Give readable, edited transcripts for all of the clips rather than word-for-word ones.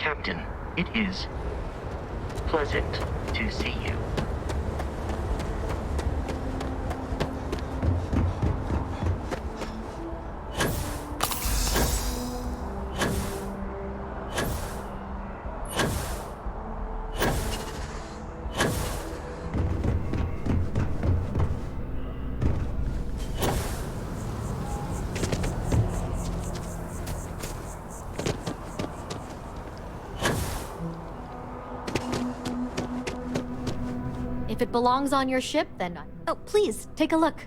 Captain, it is pleasant to see you. If it belongs on your ship, then... Oh, please, take a look.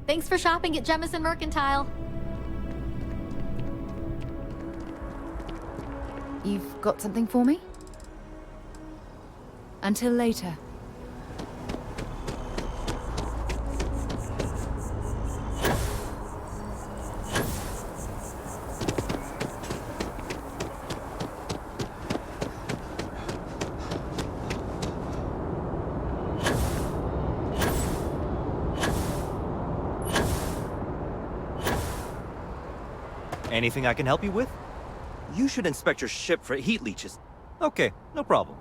Thanks for shopping at Jemison Mercantile. You've got something for me? Until later. Anything I can help you with? You should inspect your ship for heat leeches. Okay, no problem.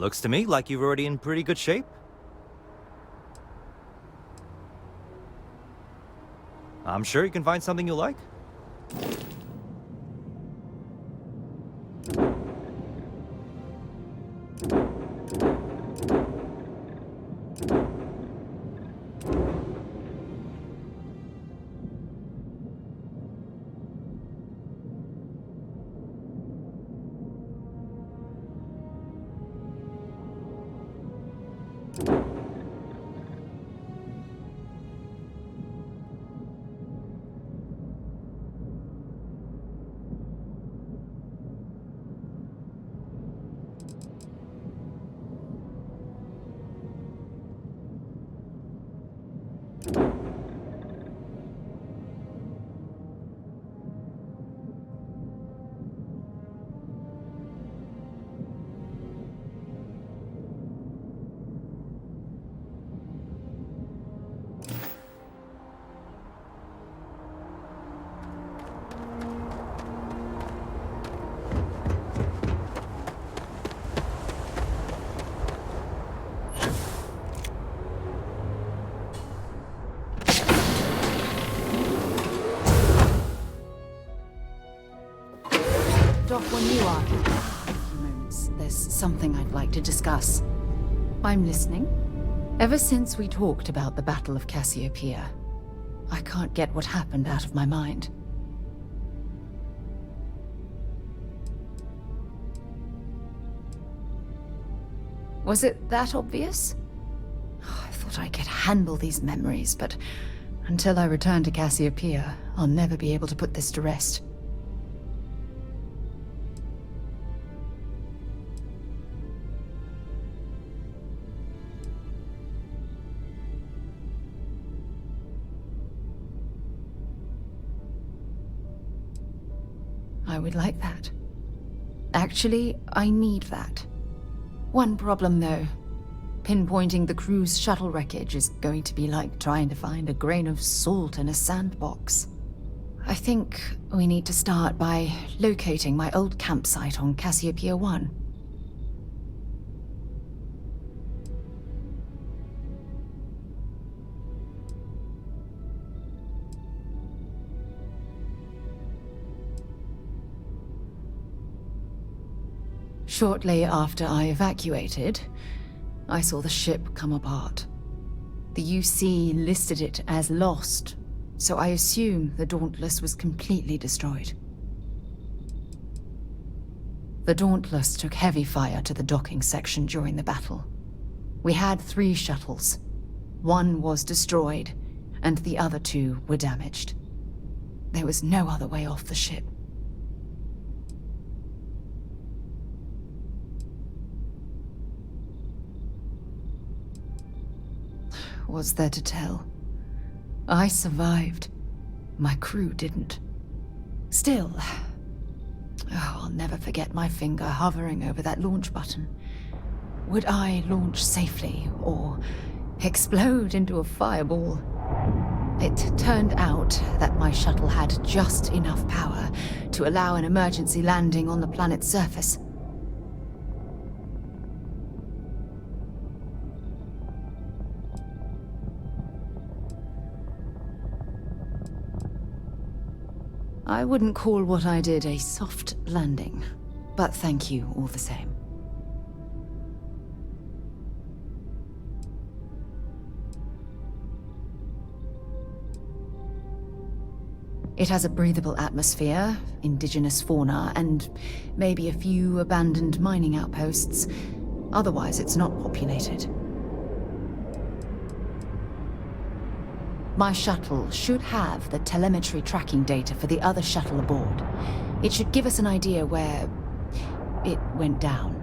Looks to me like you're already in pretty good shape. I'm sure you can find something you like. Doc, when you are in a few moments, there's something I'd like to discuss. I'm listening. Ever since we talked about the Battle of Cassiopeia, I can't get what happened out of my mind. Was it that obvious? I thought I could handle these memories, but until I return to Cassiopeia, I'll never be able to put this to rest. I would like that. Actually, I need that. One problem, though. Pinpointing the crew's shuttle wreckage is going to be like trying to find a grain of salt in a sandbox. I think we need to start by locating my old campsite on Cassiopeia 1. Shortly after I evacuated, I saw the ship come apart. The UC listed it as lost, so I assume the Dauntless was completely destroyed. The Dauntless took heavy fire to the docking section during the battle. We had 3 shuttles. One was destroyed, and the other 2 were damaged. There was no other way off the ship. Was there to tell? I survived. My crew didn't. Still, I'll never forget my finger hovering over that launch button. Would I launch safely, or explode into a fireball? It turned out that my shuttle had just enough power to allow an emergency landing on the planet's surface. I wouldn't call what I did a soft landing, but thank you all the same. It has a breathable atmosphere, indigenous fauna, and maybe a few abandoned mining outposts. Otherwise, it's not populated. My shuttle should have the telemetry tracking data for the other shuttle aboard. It should give us an idea where it went down.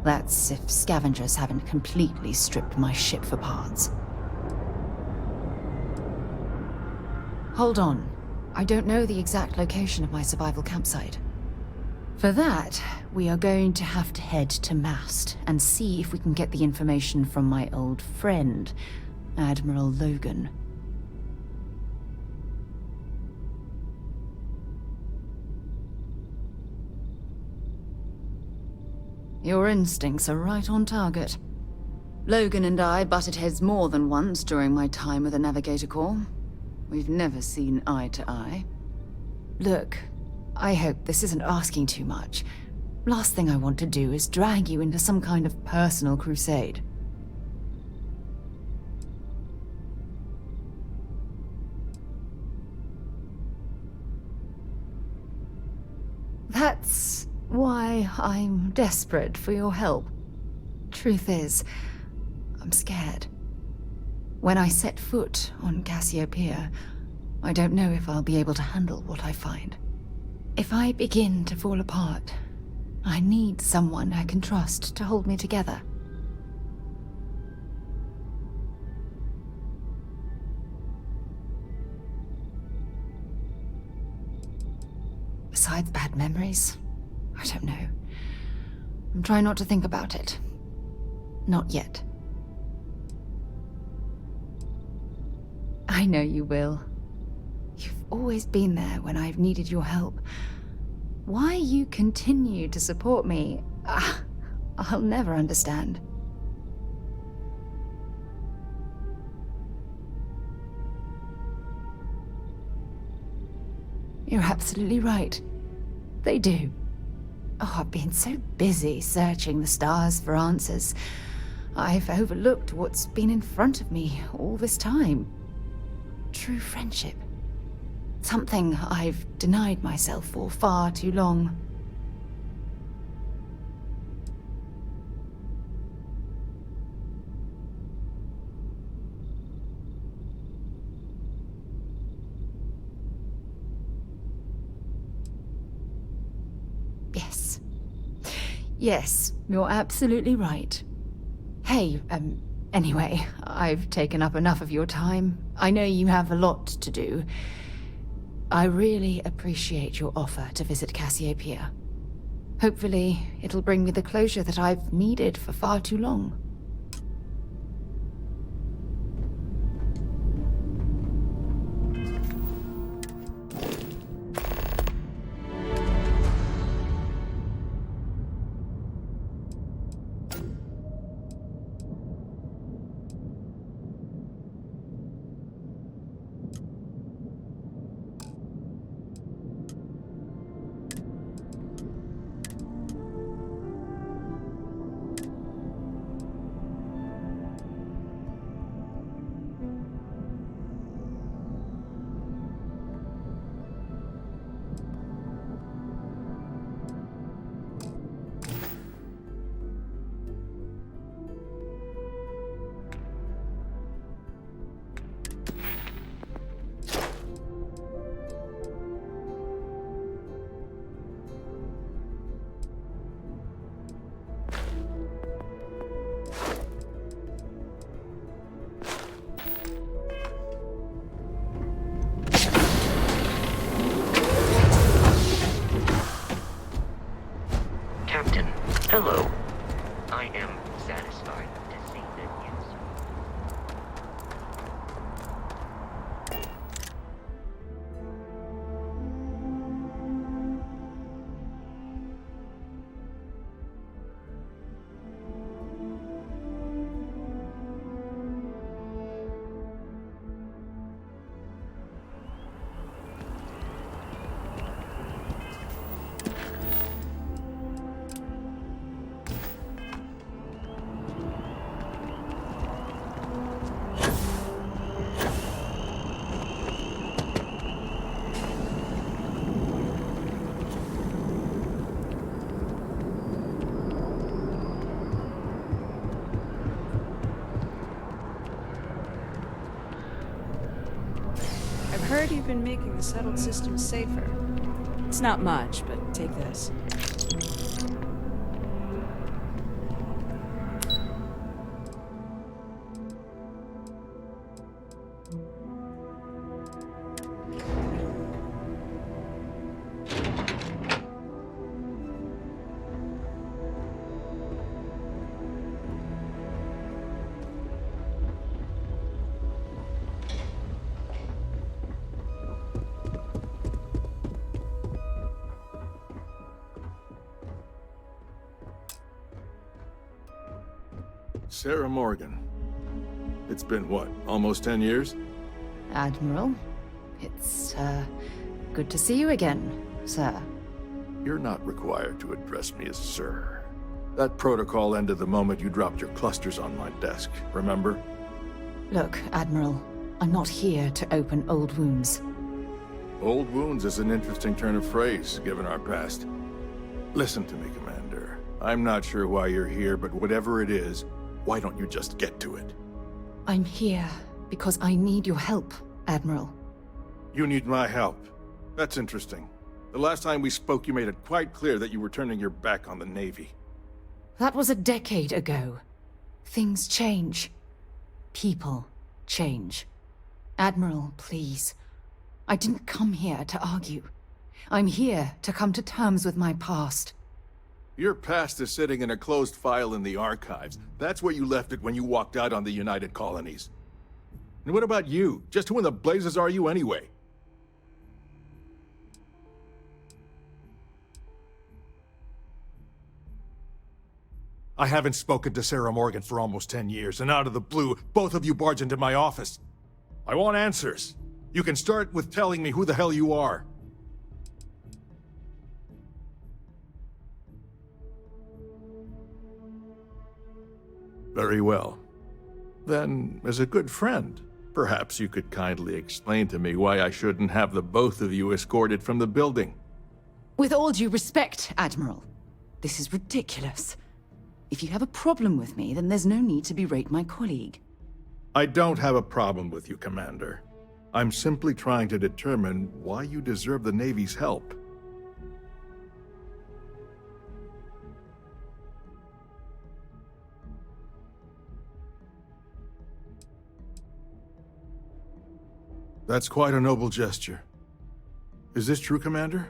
That's if scavengers haven't completely stripped my ship for parts. Hold on. I don't know the exact location of my survival campsite. For that, we are going to have to head to Mast and see if we can get the information from my old friend, Admiral Logan. Your instincts are right on target. Logan and I butted heads more than once during my time with the Navigator Corps. We've never seen eye to eye. Look, I hope this isn't asking too much. Last thing I want to do is drag you into some kind of personal crusade. That's why I'm desperate for your help. Truth is, I'm scared. When I set foot on Cassiopeia, I don't know if I'll be able to handle what I find. If I begin to fall apart, I need someone I can trust to hold me together. Besides bad memories, I don't know. I'm trying not to think about it. Not yet. I know you will. You've always been there when I've needed your help. Why you continue to support me, I'll never understand. You're absolutely right. They do. Oh, I've been so busy searching the stars for answers. I've overlooked what's been in front of me all this time. True friendship. Something I've denied myself for far too long. Yes. Yes, you're absolutely right. Hey, anyway, I've taken up enough of your time. I know you have a lot to do. I really appreciate your offer to visit Cassiopeia. Hopefully, it'll bring me the closure that I've needed for far too long. Captain, hello. I am satisfied to see that you... I've heard you've been making the settled system safer. It's not much, but take this. Sarah Morgan. It's been what, almost 10 years? Admiral, it's, good to see you again, sir. You're not required to address me as sir. That protocol ended the moment you dropped your clusters on my desk, remember? Look, Admiral, I'm not here to open old wounds. Old wounds is an interesting turn of phrase, given our past. Listen to me, Commander. I'm not sure why you're here, but whatever it is, why don't you just get to it? I'm here because I need your help, Admiral. You need my help. That's interesting. The last time we spoke, you made it quite clear that you were turning your back on the Navy. That was a decade ago. Things change. People change. Admiral, please. I didn't come here to argue. I'm here to come to terms with my past. Your past is sitting in a closed file in the archives. That's where you left it when you walked out on the United Colonies. And what about you? Just who in the blazes are you anyway? I haven't spoken to Sarah Morgan for almost 10 years, and out of the blue, both of you barge into my office. I want answers. You can start with telling me who the hell you are. Very well. Then, as a good friend, perhaps you could kindly explain to me why I shouldn't have the both of you escorted from the building. With all due respect, Admiral, this is ridiculous. If you have a problem with me, then there's no need to berate my colleague. I don't have a problem with you, Commander. I'm simply trying to determine why you deserve the Navy's help. That's quite a noble gesture. Is this true, Commander?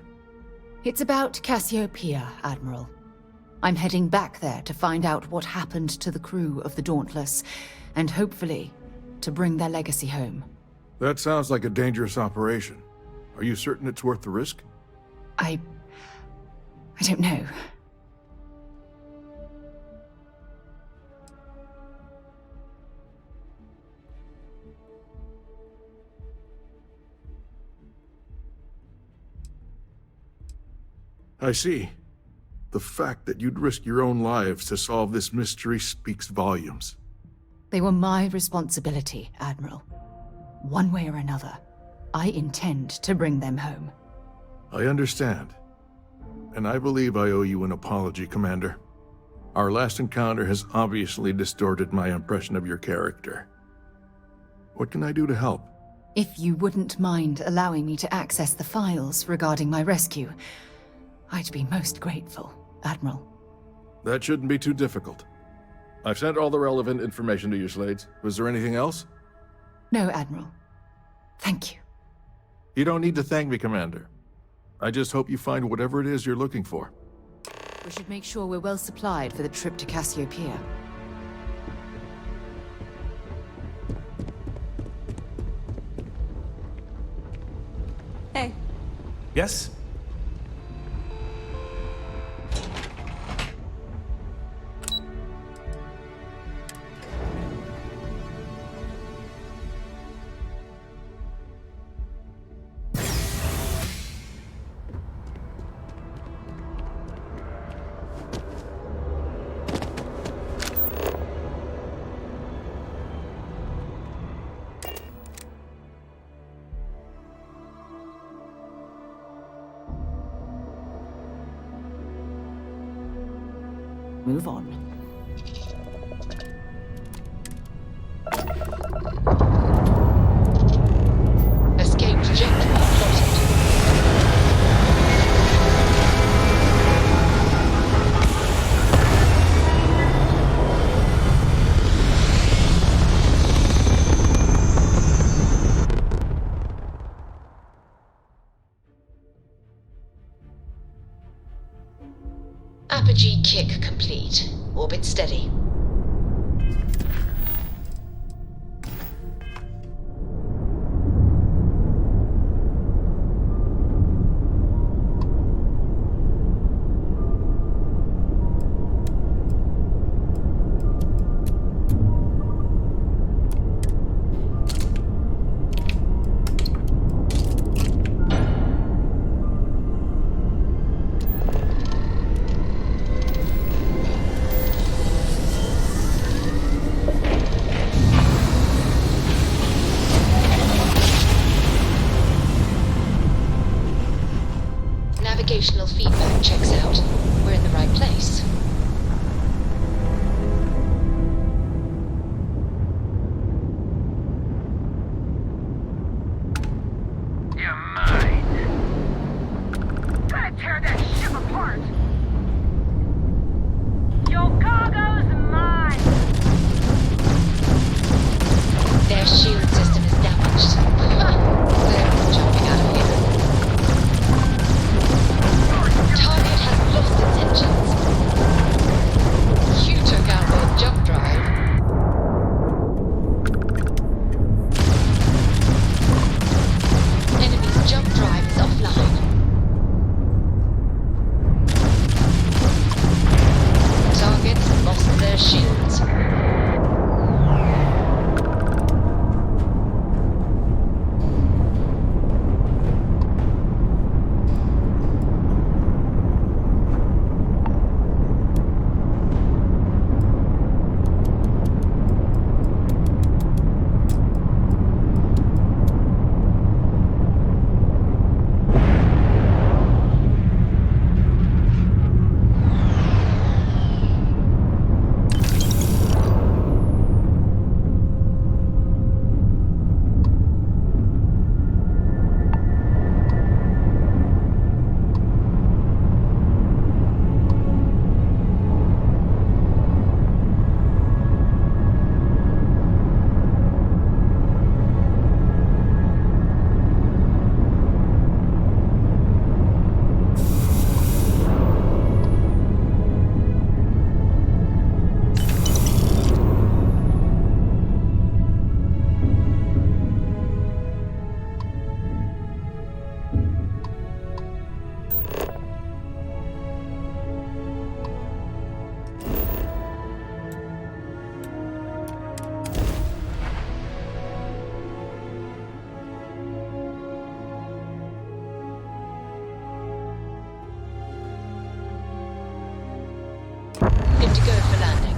It's about Cassiopeia, Admiral. I'm heading back there to find out what happened to the crew of the Dauntless, and hopefully, to bring their legacy home. That sounds like a dangerous operation. Are you certain it's worth the risk? I don't know. I see. The fact that you'd risk your own lives to solve this mystery speaks volumes. They were my responsibility, Admiral. One way or another, I intend to bring them home. I understand. And I believe I owe you an apology, Commander. Our last encounter has obviously distorted my impression of your character. What can I do to help? If you wouldn't mind allowing me to access the files regarding my rescue, I'd be most grateful, Admiral. That shouldn't be too difficult. I've sent all the relevant information to you, Slades. Was there anything else? No, Admiral. Thank you. You don't need to thank me, Commander. I just hope you find whatever it is you're looking for. We should make sure we're well supplied for the trip to Cassiopeia. Hey. Yes? Move on. Escaped jet plotted. Apogee kick complete. Orbit steady. navigational feedback checks out. We're in the right place. You're mine. Gotta tear that ship apart. Your cargo's mine. Their shield system is damaged. They're jumping out of here. Target has lost its engines. You took out their jump drive. Enemy's jump drive is offline. Targets lost their shields. Good to go for landing.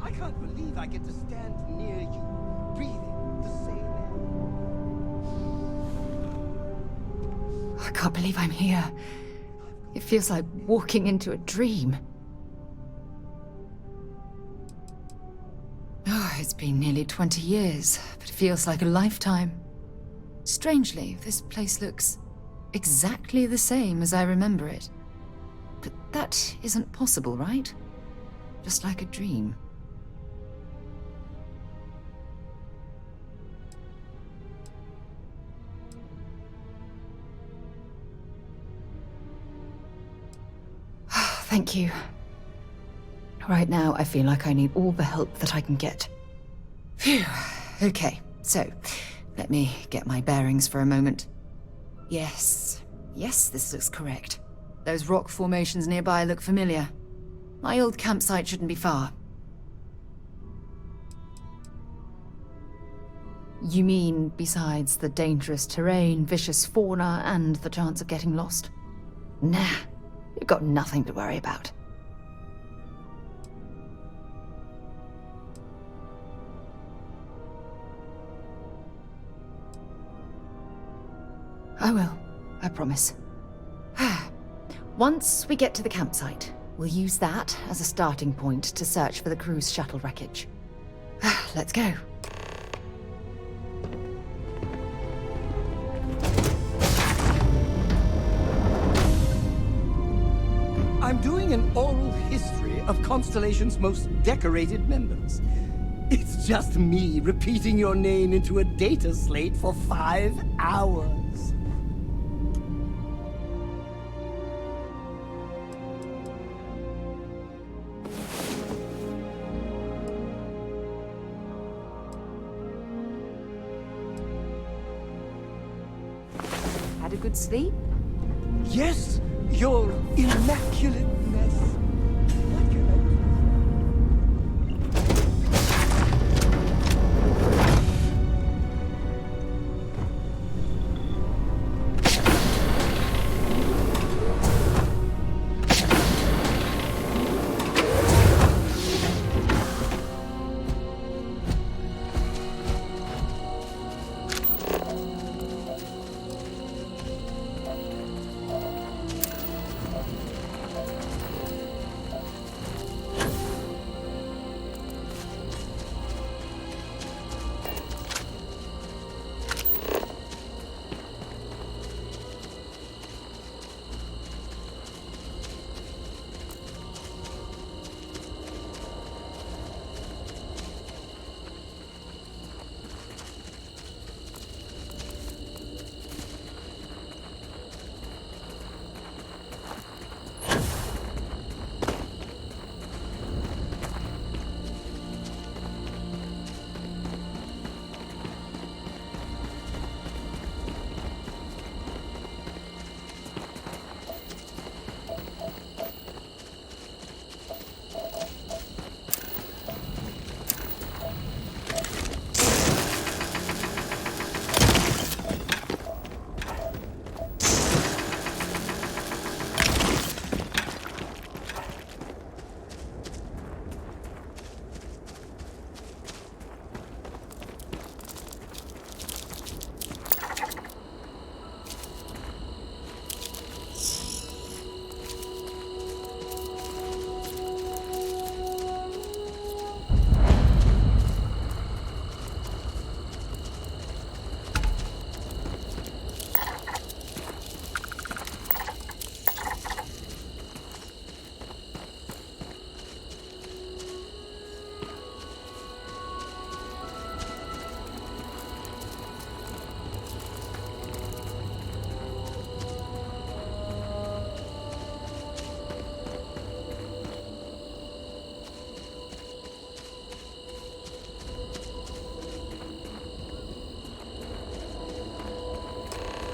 I can't believe I get to stand near you, breathing the same air. I can't believe I'm here. It feels like walking into a dream. Oh, it's been nearly 20 years, but it feels like a lifetime. Strangely, this place looks exactly the same as I remember it. But that isn't possible, right? Just like a dream. Thank you. Right now, I feel like I need all the help that I can get. Phew. Okay, so let me get my bearings for a moment. Yes, this looks correct. Those rock formations nearby look familiar. My old campsite shouldn't be far. You mean besides the dangerous terrain, vicious fauna, and the chance of getting lost? Nah. You've got nothing to worry about. I will, I promise. Once we get to the campsite, we'll use that as a starting point to search for the cruise shuttle wreckage. Let's go. I'm doing an oral history of Constellation's most decorated members. It's just me repeating your name into a data slate for 5 hours. good sleep? Yes, your immaculateness. What can I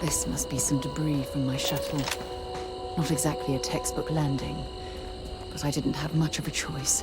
This must be some debris from my shuttle. Not exactly a textbook landing, but I didn't have much of a choice.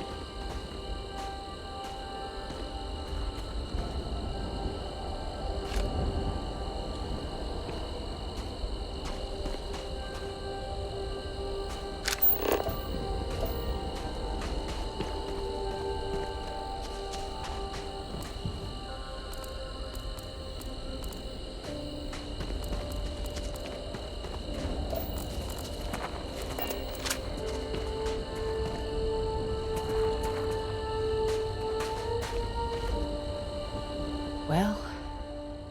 Well,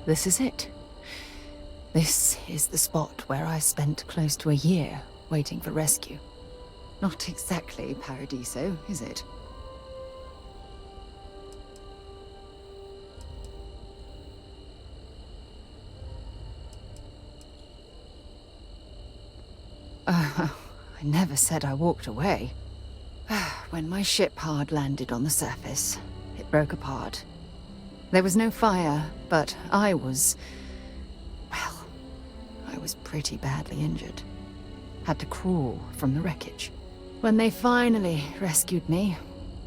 this is it. This is the spot where I spent close to a year waiting for rescue. Not exactly Paradiso, is it? I never said I walked away. When my ship hard landed on the surface, it broke apart. There was no fire, but I was pretty badly injured. Had to crawl from the wreckage. When they finally rescued me,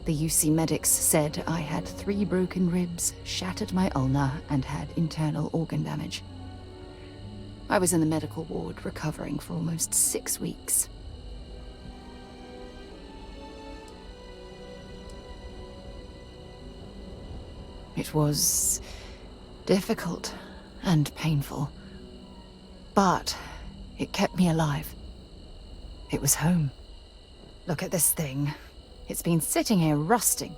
the UC medics said I had 3 broken ribs, shattered my ulna, and had internal organ damage. I was in the medical ward recovering for almost 6 weeks. It was difficult and painful, but it kept me alive. It was home. Look at this thing. It's been sitting here rusting.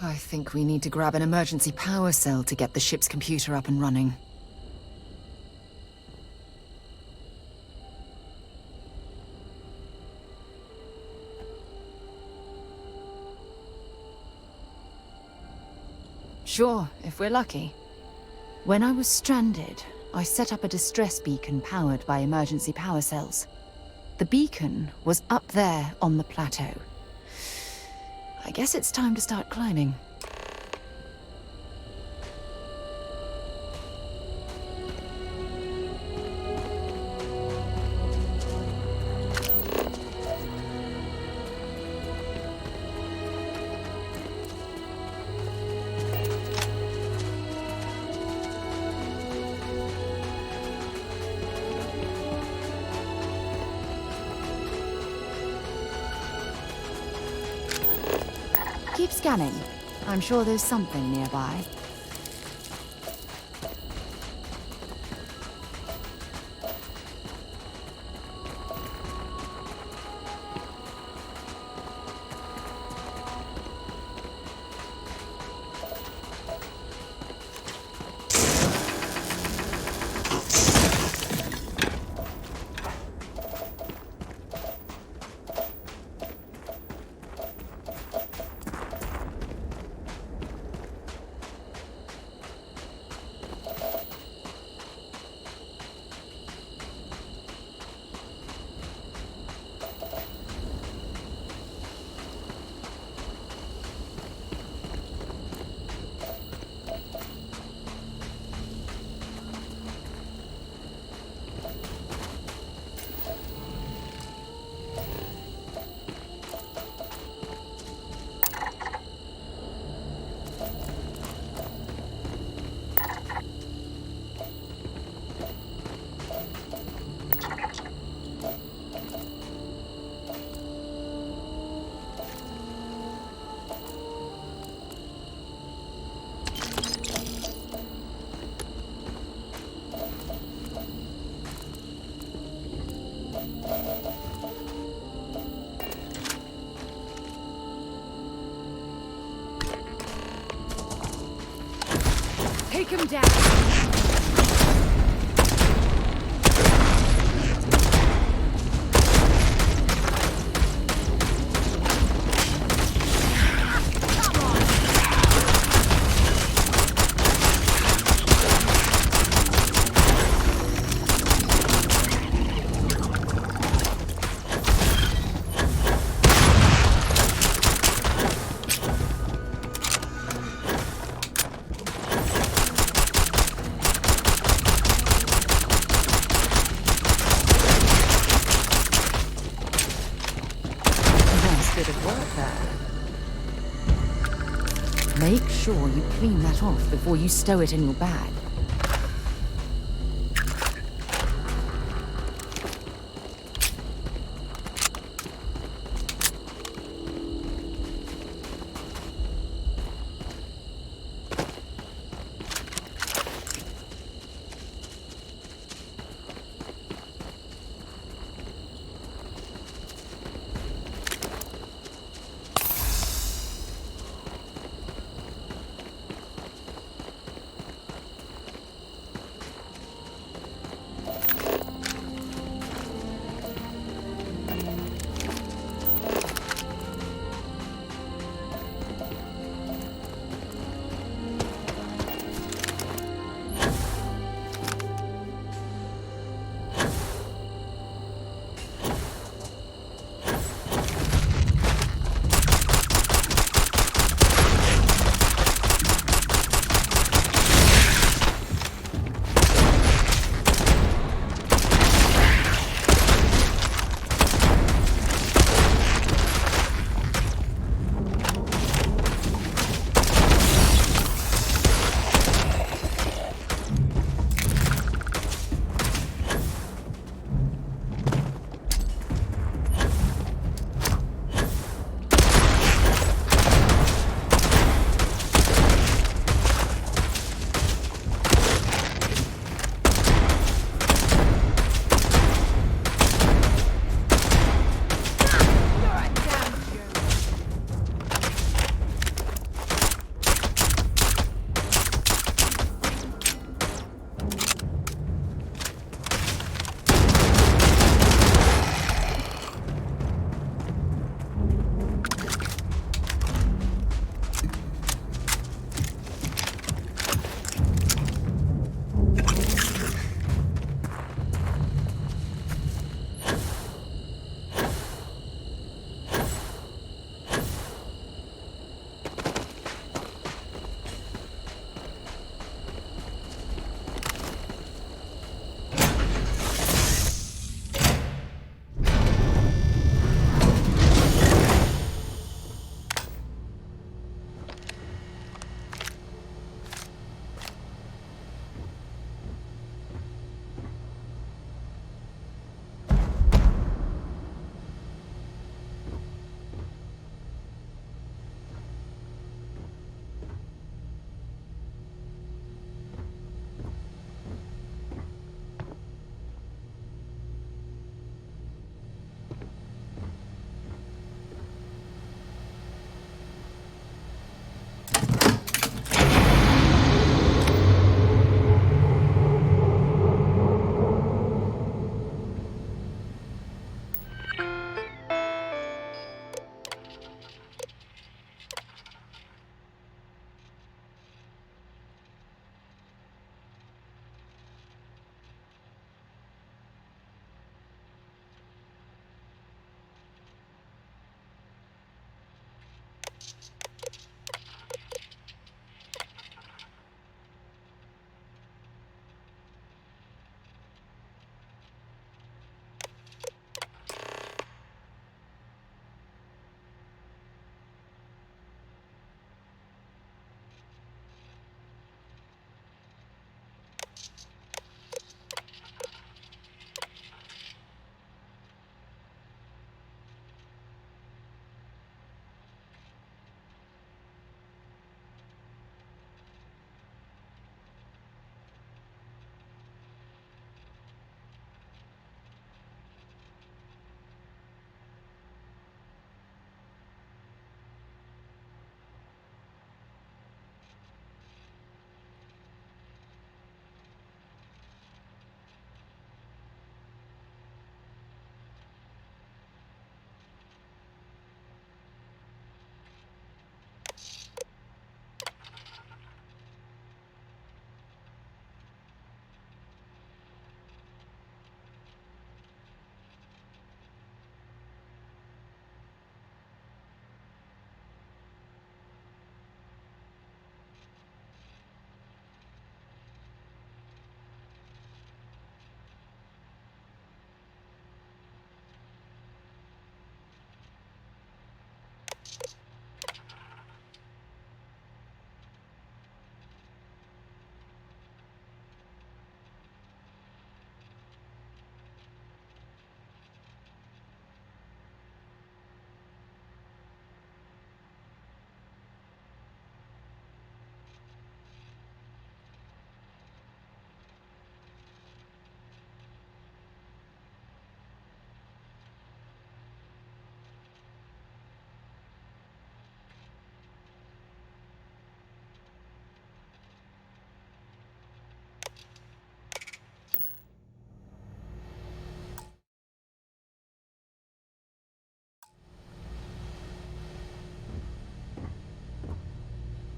I think we need to grab an emergency power cell to get the ship's computer up and running. Sure, if we're lucky. When I was stranded, I set up a distress beacon powered by emergency power cells. The beacon was up there on the plateau. I guess it's time to start climbing. Keep scanning. I'm sure there's something nearby. Take him down! Bit of work there. Make sure you clean that off before you stow it in your bag.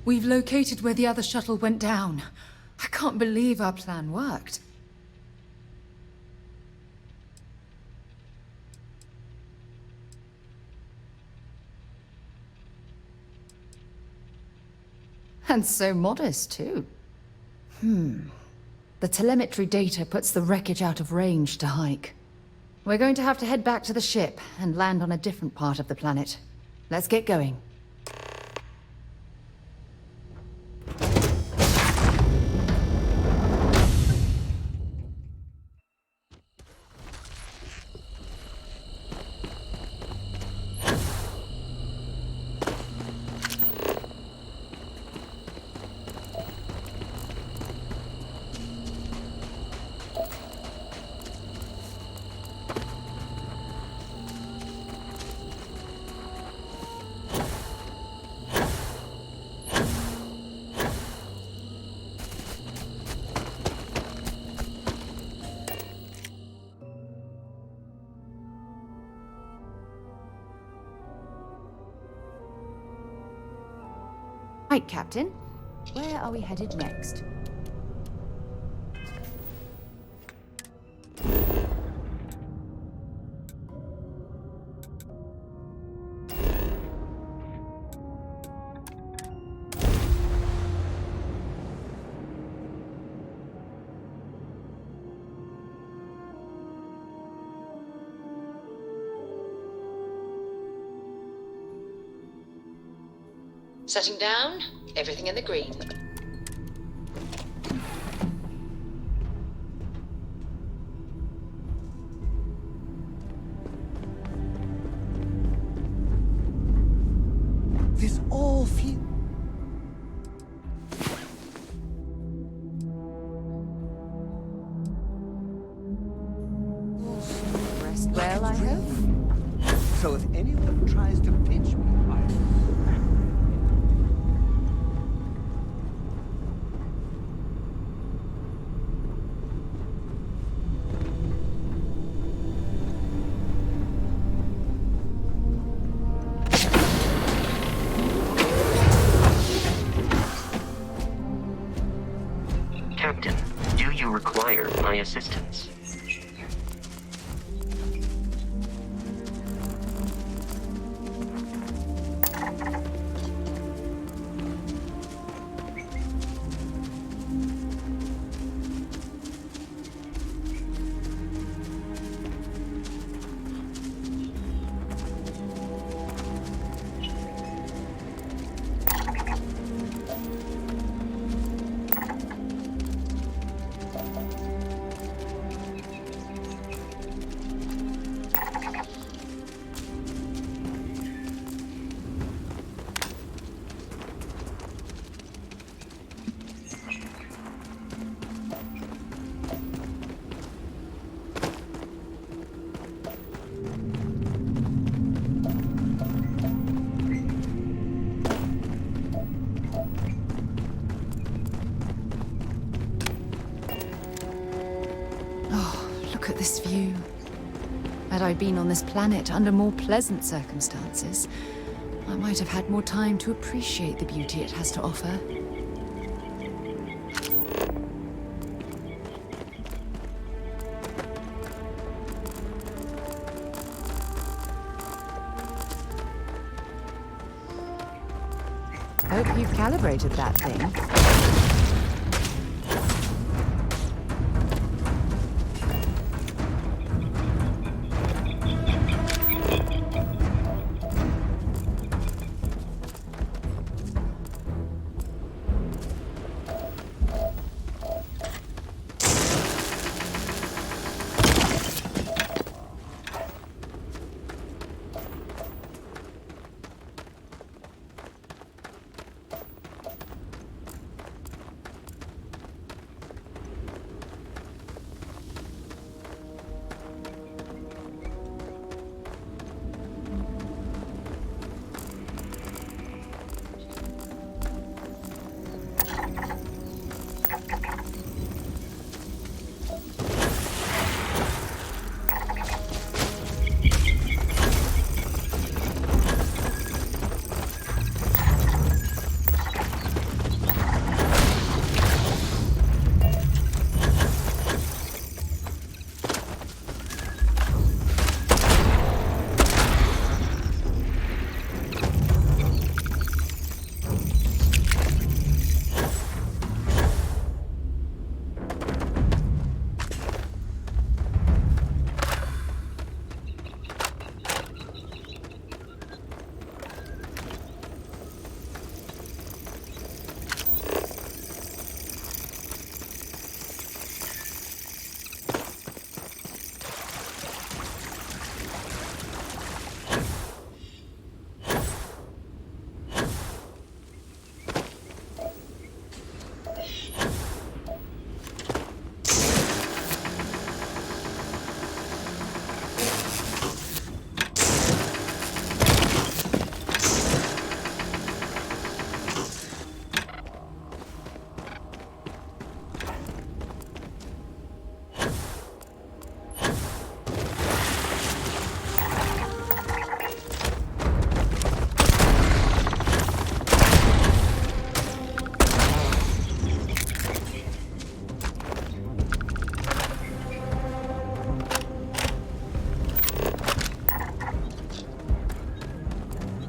We've located where the other shuttle went down. I can't believe our plan worked. And so modest, too. The telemetry data puts the wreckage out of range to hike. We're going to have to head back to the ship and land on a different part of the planet. Let's get going. Right, Captain. Where are we headed next? Setting down, everything in the green. This all feels... Rest well, I hope. So if anyone tries to pinch me, Captain, do you require my assistance? Look at this view. Had I been on this planet under more pleasant circumstances, I might have had more time to appreciate the beauty it has to offer. Hope you've calibrated that thing.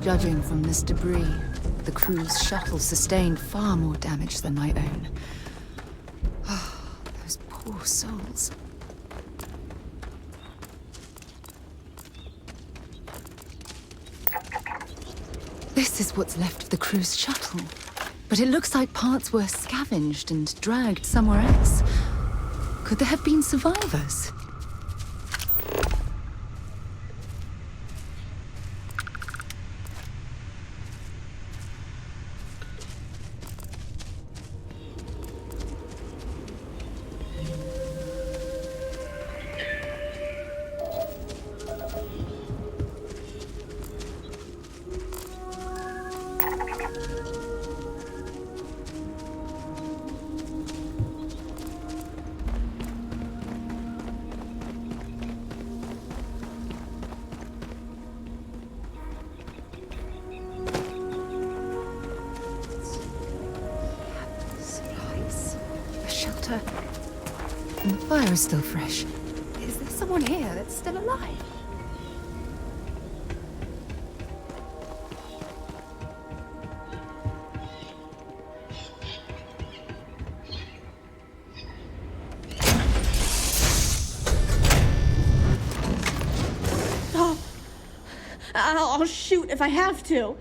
Judging from this debris, the crew's shuttle sustained far more damage than my own. Oh, those poor souls. This is what's left of the crew's shuttle. But it looks like parts were scavenged and dragged somewhere else. Could there have been survivors? And the fire is still fresh. Is there someone here that's still alive? Oh, I'll shoot if I have to.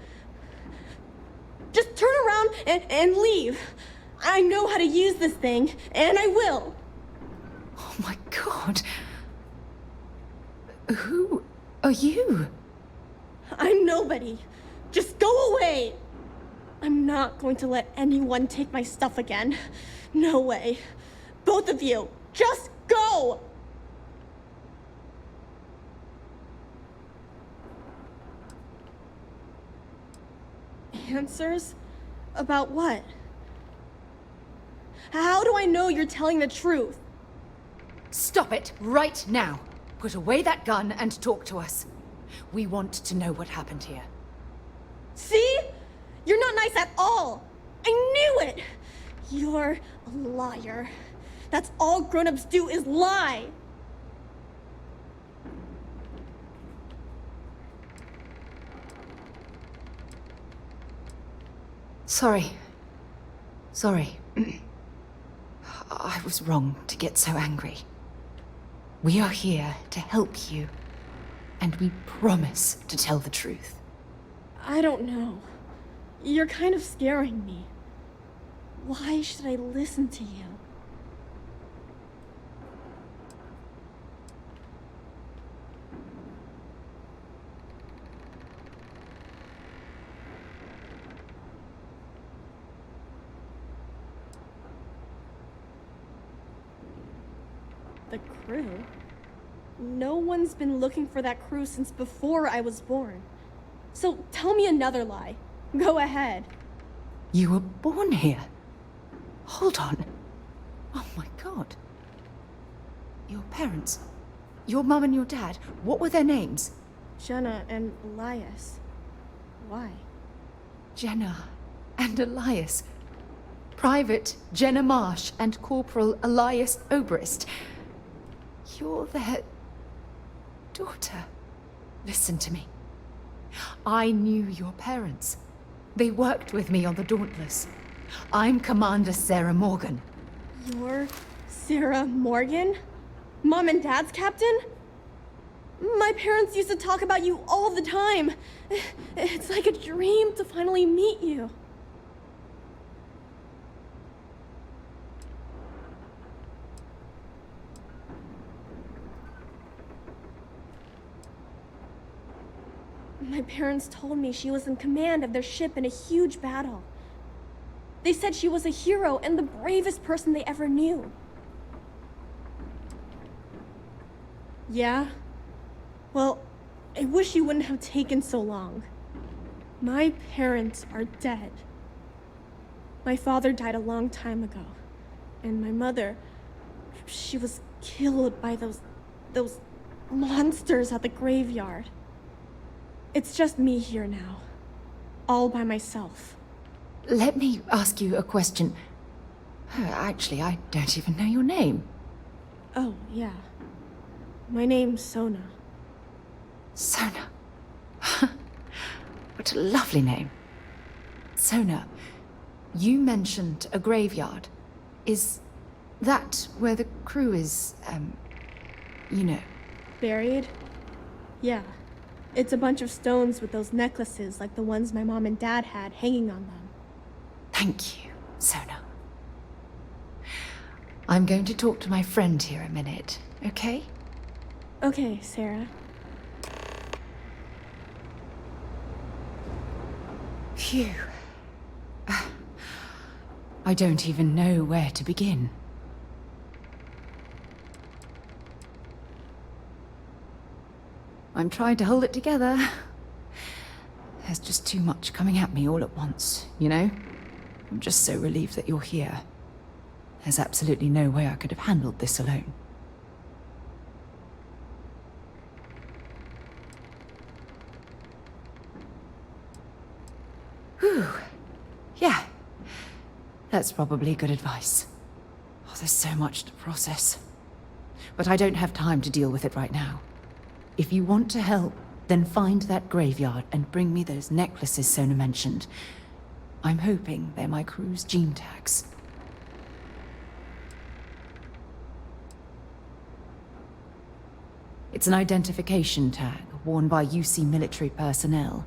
Just turn around and leave. I know how to use this thing, and I will. Oh my god. Who are you? I'm nobody. Just go away. I'm not going to let anyone take my stuff again. No way. Both of you, just go! Answers? About what? How do I know you're telling the truth? Stop it right now. Put away that gun and talk to us. We want to know what happened here. See? You're not nice at all. I knew it. You're a liar. That's all grown-ups do is lie. Sorry. I was wrong to get so angry. We are here to help you, and we promise to tell the truth. I don't know. You're kind of scaring me. Why should I listen to you? The crew? No one's been looking for that crew since before I was born. So tell me another lie. Go ahead. You were born here? Hold on. Oh my god. Your parents, your mum and your dad, what were their names? Jenna and Elias. Why? Jenna and Elias. Private Jenna Marsh and Corporal Elias Obrist. You're their daughter. Listen to me. I knew your parents. They worked with me on the Dauntless. I'm Commander Sarah Morgan. You're Sarah Morgan? Mom and Dad's captain? My parents used to talk about you all the time. It's like a dream to finally meet you. My parents told me she was in command of their ship in a huge battle. They said she was a hero and the bravest person they ever knew. Yeah? Well, I wish you wouldn't have taken so long. My parents are dead. My father died a long time ago. And my mother, she was killed by those monsters at the graveyard. It's just me here now. All by myself. Let me ask you a question. Actually, I don't even know your name. Oh, yeah. My name's Sona. Sona. What What a lovely name. Sona, you mentioned a graveyard. Is that where the crew is, you know? Buried? Yeah. It's a bunch of stones with those necklaces like the ones my mom and dad had hanging on them. Thank you, Sona. I'm going to talk to my friend here a minute, okay? Okay, Sarah. Phew. I don't even know where to begin. I'm trying to hold it together. There's just too much coming at me all at once, you know? I'm just so relieved that you're here. There's absolutely no way I could have handled this alone. Whew. Yeah. That's probably good advice. Oh, there's so much to process. But I don't have time to deal with it right now. If you want to help, then find that graveyard and bring me those necklaces Sona mentioned. I'm hoping they're my crew's gene tags. It's an identification tag worn by UC military personnel.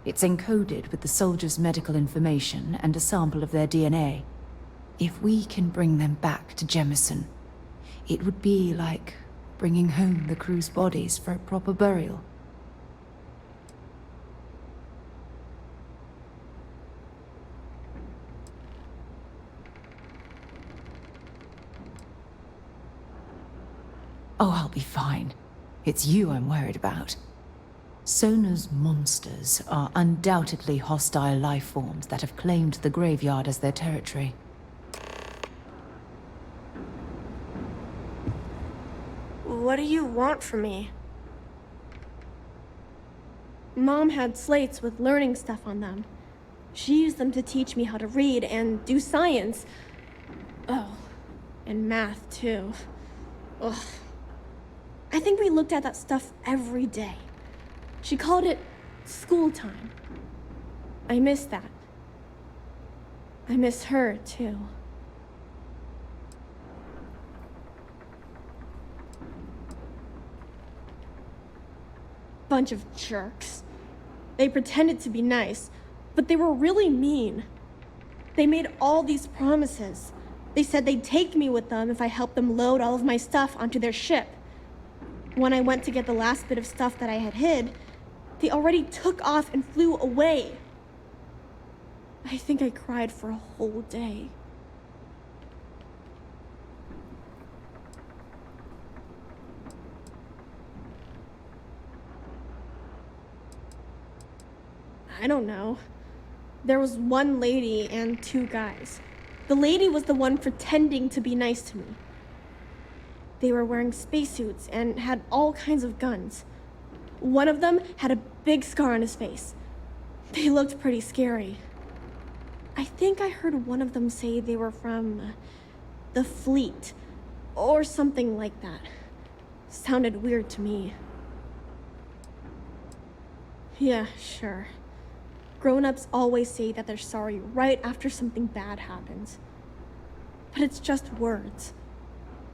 It's encoded with the soldiers' medical information and a sample of their DNA. If we can bring them back to Jemison, it would be like bringing home the crew's bodies for a proper burial. Oh, I'll be fine. It's you I'm worried about. Sona's monsters are undoubtedly hostile life forms that have claimed the graveyard as their territory. What do you want from me? Mom had slates with learning stuff on them. She used them to teach me how to read and do science. Oh, and math too. Ugh. I think we looked at that stuff every day. She called it school time. I miss that. I miss her too. Bunch of jerks. They pretended to be nice, but they were really mean. They made all these promises. They said they'd take me with them if I helped them load all of my stuff onto their ship. When I went to get the last bit of stuff that I had hid, they already took off and flew away. I think I cried for a whole day. I don't know. There was one lady and two guys. The lady was the one pretending to be nice to me. They were wearing spacesuits and had all kinds of guns. One of them had a big scar on his face. They looked pretty scary. I think I heard one of them say they were from the fleet or something like that. Sounded weird to me. Yeah, sure. Grown-ups always say that they're sorry right after something bad happens. But it's just words.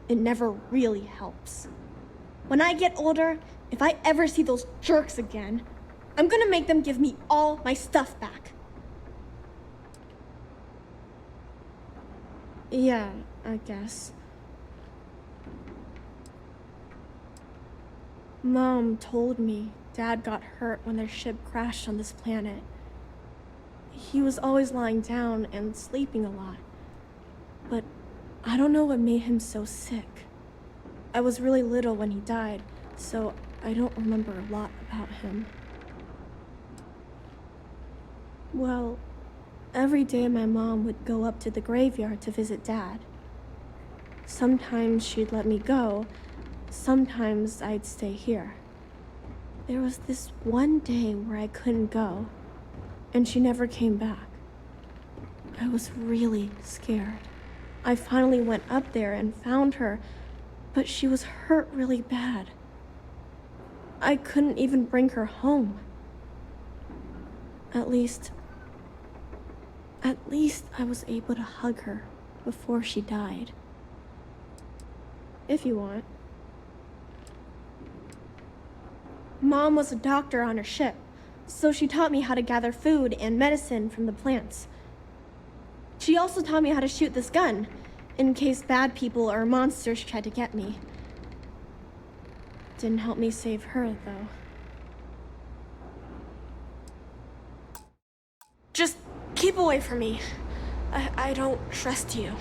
It never really helps. When I get older, if I ever see those jerks again, I'm gonna make them give me all my stuff back. Yeah, I guess. Mom told me Dad got hurt when their ship crashed on this planet. He was always lying down and sleeping a lot. But I don't know what made him so sick. I was really little when he died, so I don't remember a lot about him. Well, every day my mom would go up to the graveyard to visit Dad. Sometimes she'd let me go, sometimes I'd stay here. There was this one day where I couldn't go, and she never came back. I was really scared. I finally went up there and found her, but she was hurt really bad. I couldn't even bring her home. At least I was able to hug her before she died. If you want. Mom was a doctor on her ship, so she taught me how to gather food and medicine from the plants. She also taught me how to shoot this gun, in case bad people or monsters tried to get me. Didn't help me save her, though. Just keep away from me. I don't trust you.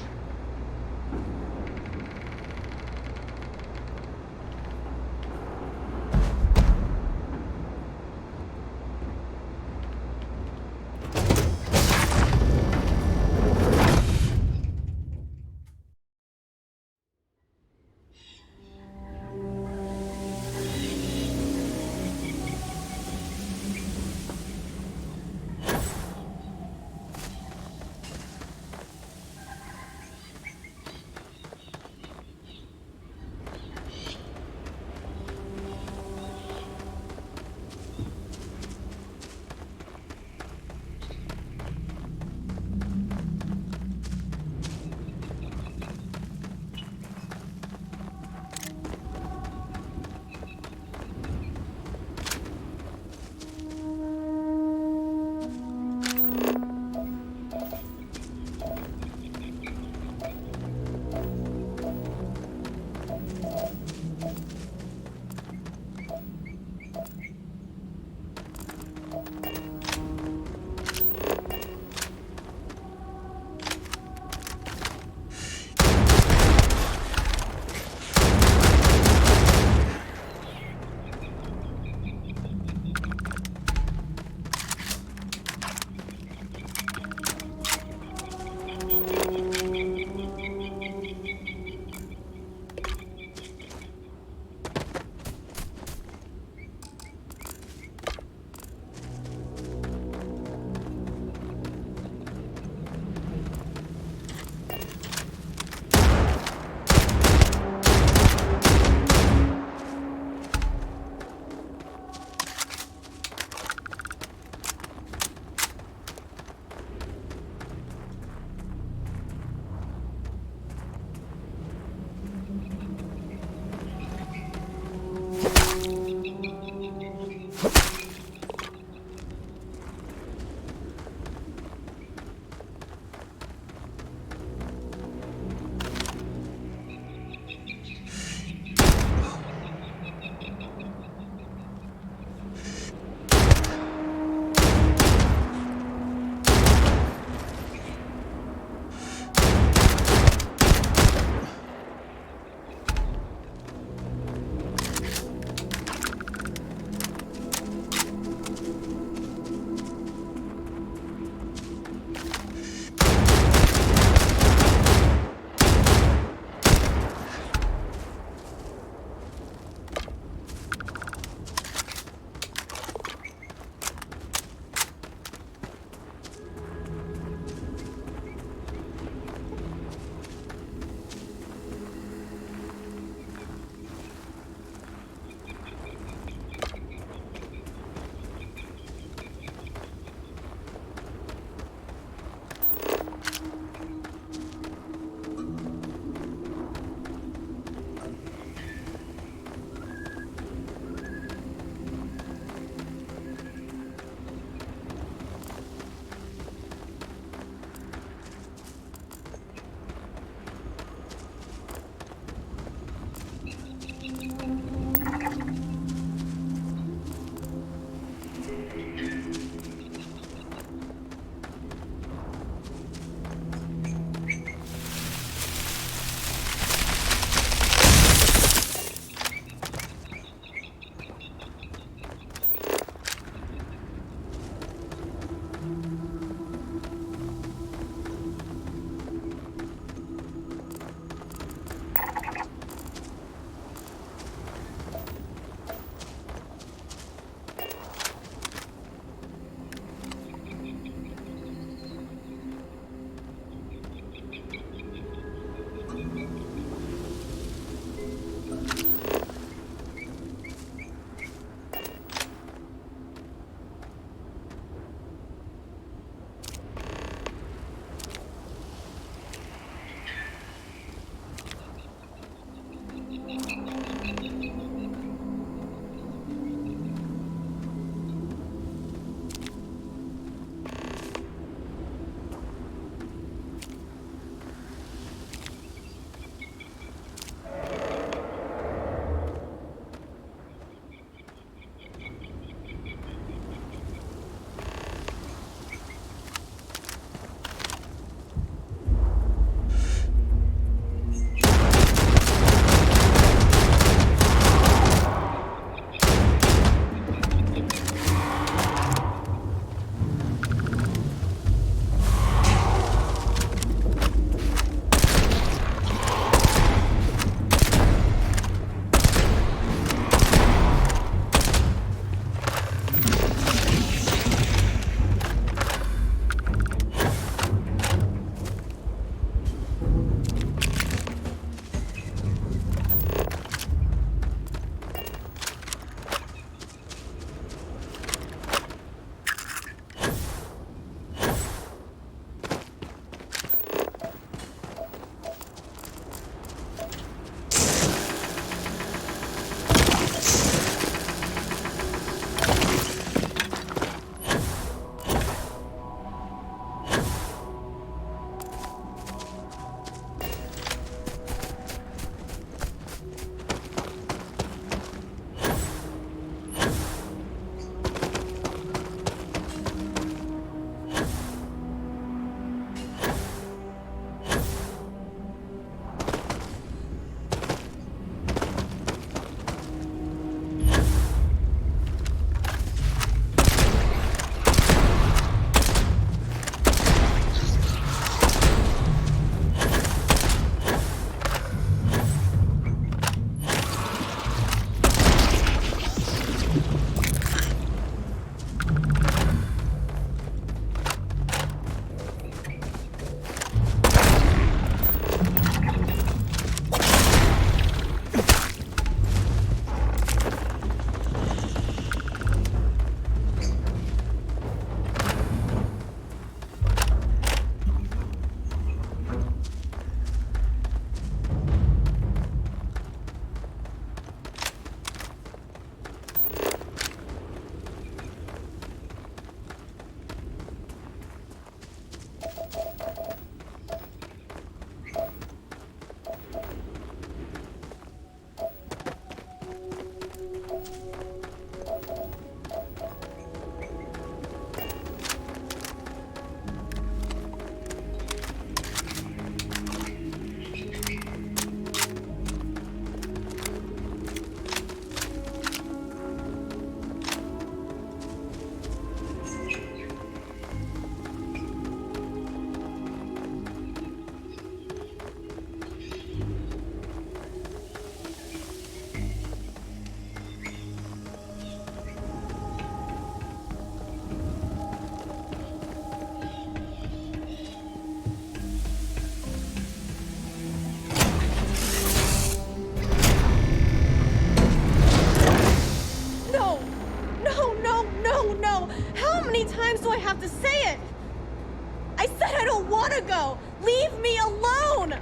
want to go! Leave me alone!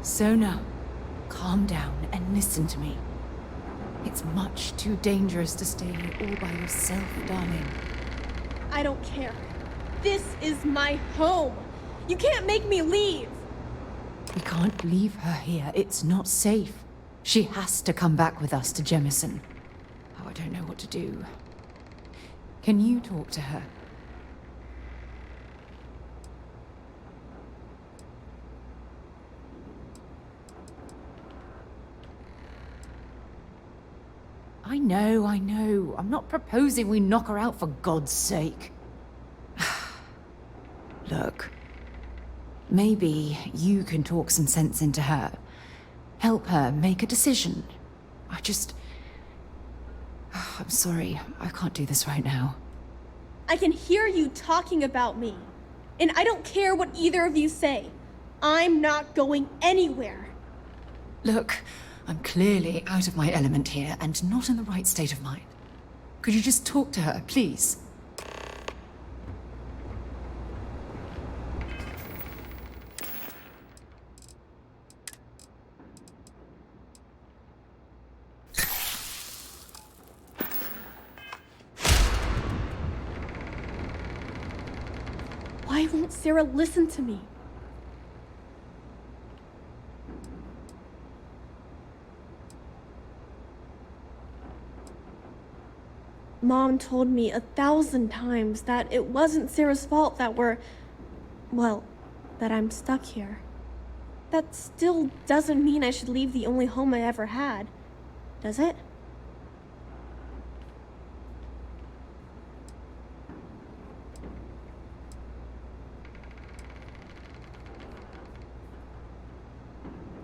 Sona, calm down and listen to me. It's much too dangerous to stay here all by yourself, darling. I don't care. This is my home. You can't make me leave. We can't leave her here. It's not safe. She has to come back with us to Jemison. Oh, I don't know what to do. Can you talk to her? I know. I'm not proposing we knock her out for God's sake. Look, maybe you can talk some sense into her. Help her make a decision. I'm sorry, I can't do this right now. I can hear you talking about me. And I don't care what either of you say. I'm not going anywhere. Look, I'm clearly out of my element here and not in the right state of mind. Could you just talk to her, please? Why won't Sarah listen to me? Mom told me 1,000 times that it wasn't Sarah's fault that that I'm stuck here. That still doesn't mean I should leave the only home I ever had, does it?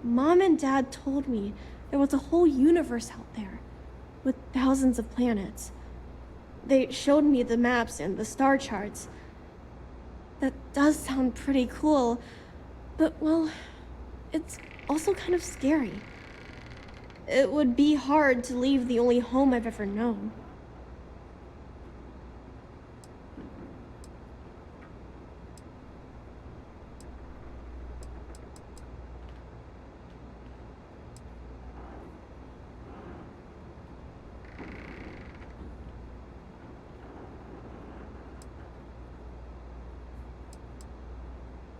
Mom and Dad told me there was a whole universe out there, with thousands of planets. They showed me the maps and the star charts. That does sound pretty cool, but well, it's also kind of scary. It would be hard to leave the only home I've ever known.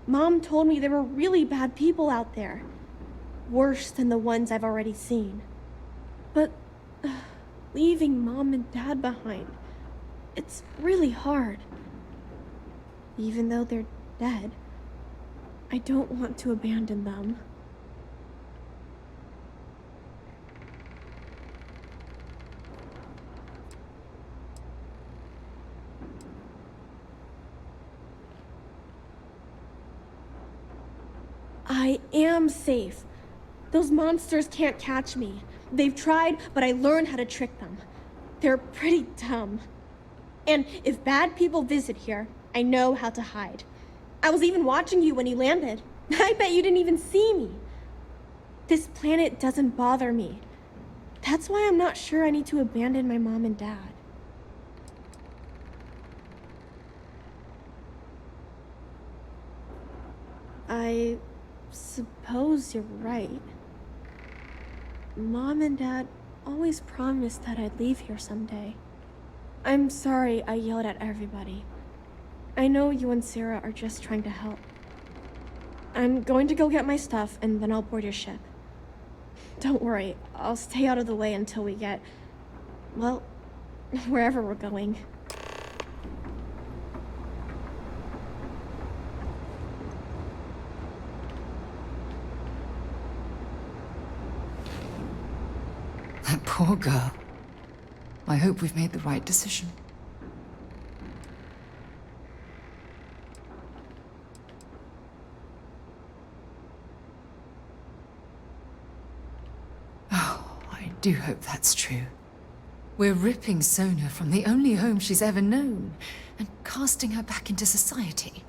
Mom told me there were really bad people out there. Worse than the ones I've already seen. But leaving Mom and Dad behind, it's really hard. Even though they're dead, I don't want to abandon them. I am safe. Those monsters can't catch me. They've tried, but I learned how to trick them. They're pretty dumb. And if bad people visit here, I know how to hide. I was even watching you when you landed. I bet you didn't even see me. This planet doesn't bother me. That's why I'm not sure I need to abandon my mom and dad. I suppose you're right. Mom and Dad always promised that I'd leave here someday. I'm sorry I yelled at everybody. I know you and Sarah are just trying to help. I'm going to go get my stuff and then I'll board your ship. Don't worry, I'll stay out of the way until we get, well, wherever we're going. That poor girl. I hope we've made the right decision. Oh, I do hope that's true. We're ripping Sona from the only home she's ever known and casting her back into society.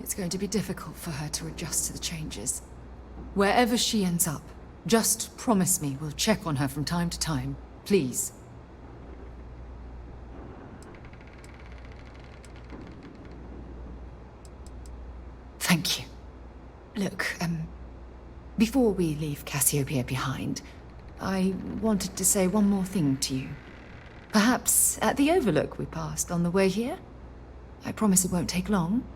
It's going to be difficult for her to adjust to the changes. Wherever she ends up, just promise me we'll check on her from time to time, please. Look, before we leave Cassiopeia behind, I wanted to say one more thing to you. Perhaps at the overlook we passed on the way here? I promise it won't take long.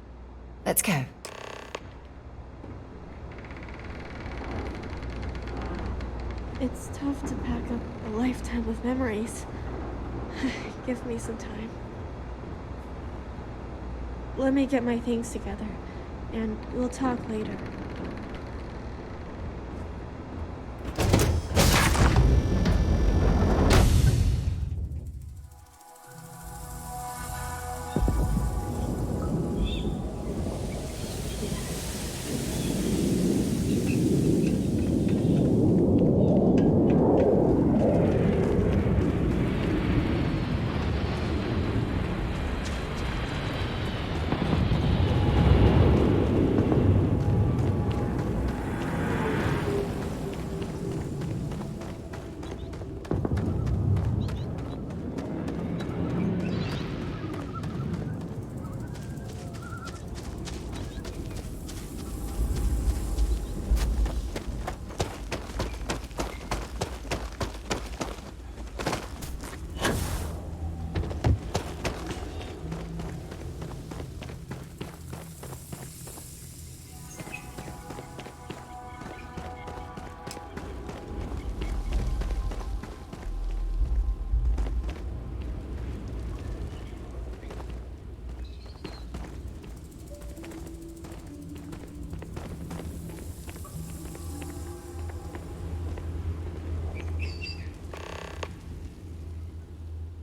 Let's go. It's tough to pack up a lifetime of memories. Give me some time. Let me get my things together, and we'll talk later.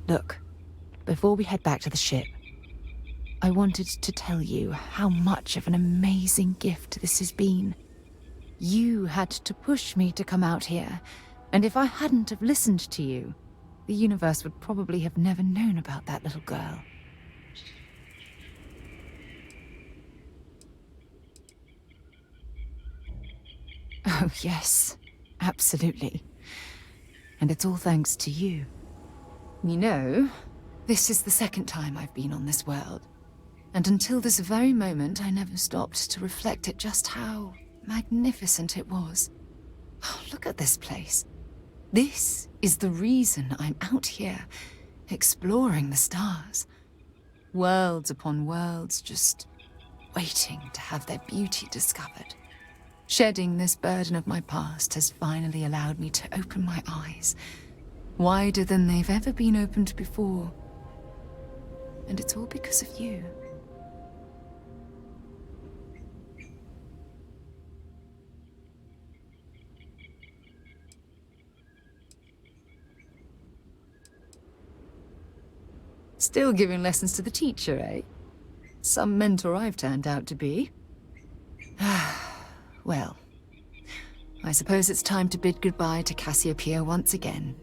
Look, before we head back to the ship, I wanted to tell you how much of an amazing gift this has been. You had to push me to come out here, and if I hadn't have listened to you, the universe would probably have never known about that little girl. Oh, yes, absolutely. And it's all thanks to you. You know, this is the second time I've been on this world. And until this very moment, I never stopped to reflect at just how magnificent it was. Oh, look at this place. This is the reason I'm out here, exploring the stars. Worlds upon worlds, just waiting to have their beauty discovered. Shedding this burden of my past has finally allowed me to open my eyes, wider than they've ever been opened before. And it's all because of you. Still giving lessons to the teacher, eh? Some mentor I've turned out to be. Well, I suppose it's time to bid goodbye to Cassiopeia once again.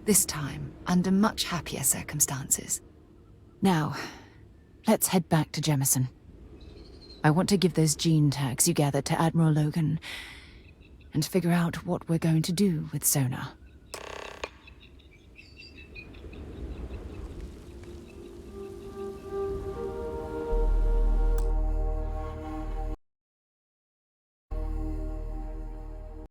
This time, under much happier circumstances. Now, let's head back to Jemison. I want to give those gene tags you gathered to Admiral Logan, and figure out what we're going to do with Sona.